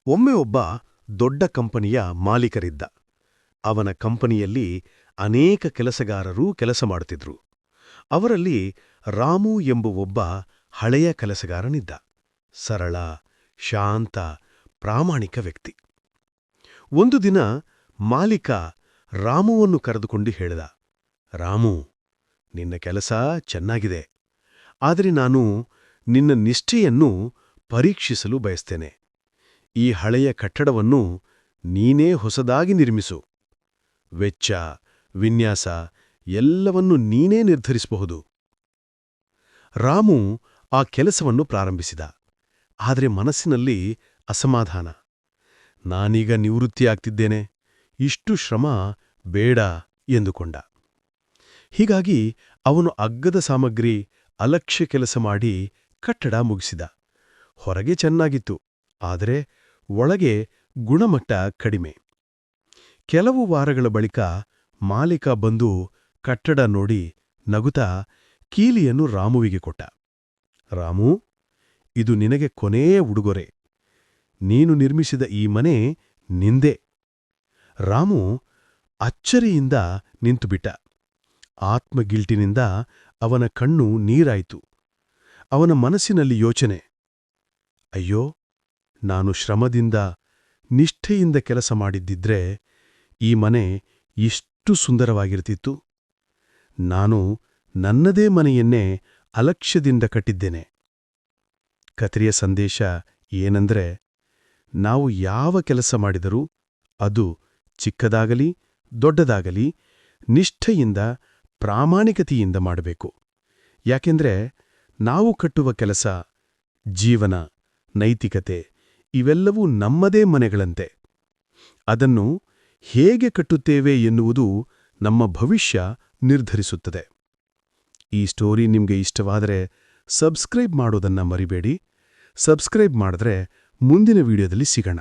ಒಮ್ಮೆ ಒಬ್ಬ ದೊಡ್ಡ ಕಂಪನಿಯ ಮಾಲೀಕರಿದ್ದ. ಅವನ ಕಂಪನಿಯಲ್ಲಿ ಅನೇಕ ಕೆಲಸಗಾರರೂ ಕೆಲಸ ಮಾಡುತ್ತಿದ್ರು. ಅವರಲ್ಲಿ ರಾಮು ಎಂಬುವೊಬ್ಬ ಹಳೆಯ ಕೆಲಸಗಾರನಿದ್ದ. ಸರಳ, ಶಾಂತ, ಪ್ರಾಮಾಣಿಕ ವ್ಯಕ್ತಿ. ಒಂದು ದಿನ ಮಾಲೀಕ ರಾಮುವನ್ನು ಕರೆದುಕೊಂಡು ಹೇಳಿದ, ರಾಮು, ನಿನ್ನ ಕೆಲಸ ಚೆನ್ನಾಗಿದೆ. ಆದರೆ ನಾನು ನಿನ್ನ ನಿಷ್ಠೆಯನ್ನು ಪರೀಕ್ಷಿಸಲು ಬಯಸ್ತೇನೆ. ಈ ಹಳೆಯ ಕಟ್ಟಡವನ್ನು ನೀನೇ ಹೊಸದಾಗಿ ನಿರ್ಮಿಸು. ವೆಚ್ಚ, ವಿನ್ಯಾಸ ಎಲ್ಲವನ್ನೂ ನೀನೇ ನಿರ್ಧರಿಸಬಹುದು. ರಾಮು ಆ ಕೆಲಸವನ್ನು ಪ್ರಾರಂಭಿಸಿದ. ಆದರೆ ಮನಸ್ಸಿನಲ್ಲಿ ಅಸಮಾಧಾನ. ನಾನೀಗ ನಿವೃತ್ತಿಯಾಗ್ತಿದ್ದೇನೆ, ಇಷ್ಟು ಶ್ರಮ ಬೇಡ ಎಂದುಕೊಂಡ. ಹೀಗಾಗಿ ಅವನು ಅಗ್ಗದ ಸಾಮಗ್ರಿ, ಅಲಕ್ಷ್ಯ ಕೆಲಸ ಮಾಡಿ ಕಟ್ಟಡ ಮುಗಿಸಿದ. ಹೊರಗೆ ಚೆನ್ನಾಗಿತ್ತು, ಆದರೆ ಒಳಗೆ ಗುಣಮಟ್ಟ ಕಡಿಮೆ. ಕೆಲವು ವಾರಗಳ ಬಳಿಕ ಮಾಲೀಕ ಬಂದು ಕಟ್ಟಡ ನೋಡಿ ನಗುತ್ತಾ ಕೀಲಿಯನ್ನು ರಾಮುವಿಗೆ ಕೊಟ್ಟ. ರಾಮು, ಇದು ನಿನಗೆ ಕೊನೆಯ ಉಡುಗೊರೆ. ನೀನು ನಿರ್ಮಿಸಿದ ಈ ಮನೆ ನಿಂದೆ. ರಾಮು ಅಚ್ಚರಿಯಿಂದ ನಿಂತುಬಿಟ್ಟ. ಆತ್ಮಗಿಲ್ಟಿನಿಂದ ಅವನ ಕಣ್ಣು ನೀರಾಯಿತು. ಅವನ ಮನಸ್ಸಿನಲ್ಲಿ ಯೋಚನೆ, ಅಯ್ಯೋ, ನಾನು ಶ್ರಮದಿಂದ, ನಿಷ್ಠೆಯಿಂದ ಕೆಲಸ ಮಾಡಿದ್ದಿದ್ರೆ ಈ ಮನೆ ಇಷ್ಟು ಸುಂದರವಾಗಿರ್ತಿತ್ತು. ನಾನು ನನ್ನದೇ ಮನೆಯನ್ನೇ ಅಲಕ್ಷ್ಯದಿಂದ ಕಟ್ಟಿದ್ದೇನೆ. ಕಥೆಯ ಸಂದೇಶ ಏನಂದ್ರೆ, ನಾವು ಯಾವ ಕೆಲಸ ಮಾಡಿದರೂ ಅದು ಚಿಕ್ಕದಾಗಲಿ ದೊಡ್ಡದಾಗಲಿ ನಿಷ್ಠೆಯಿಂದ, ಪ್ರಾಮಾಣಿಕತೆಯಿಂದ ಮಾಡಬೇಕು. ಯಾಕೆಂದ್ರೆ ನಾವು ಕಟ್ಟುವ ಕೆಲಸ, ಜೀವನ, ನೈತಿಕತೆ ಇವೆಲ್ಲವೂ ನಮ್ಮದೇ ಮನೆಗಳಂತೆ. ಅದನ್ನು ಹೇಗೆ ಕಟ್ಟುತ್ತೇವೆ ಎನ್ನುವುದು ನಮ್ಮ ಭವಿಷ್ಯ ನಿರ್ಧರಿಸುತ್ತದೆ. ಈ ಸ್ಟೋರಿ ನಿಮಗೆ ಇಷ್ಟವಾದರೆ ಸಬ್ಸ್ಕ್ರೈಬ್ ಮಾಡೋದನ್ನ ಮರಿಬೇಡಿ. ಸಬ್ಸ್ಕ್ರೈಬ್ ಮಾಡಿದ್ರೆ ಮುಂದಿನ ವಿಡಿಯೋದಲ್ಲಿ ಸಿಗೋಣ.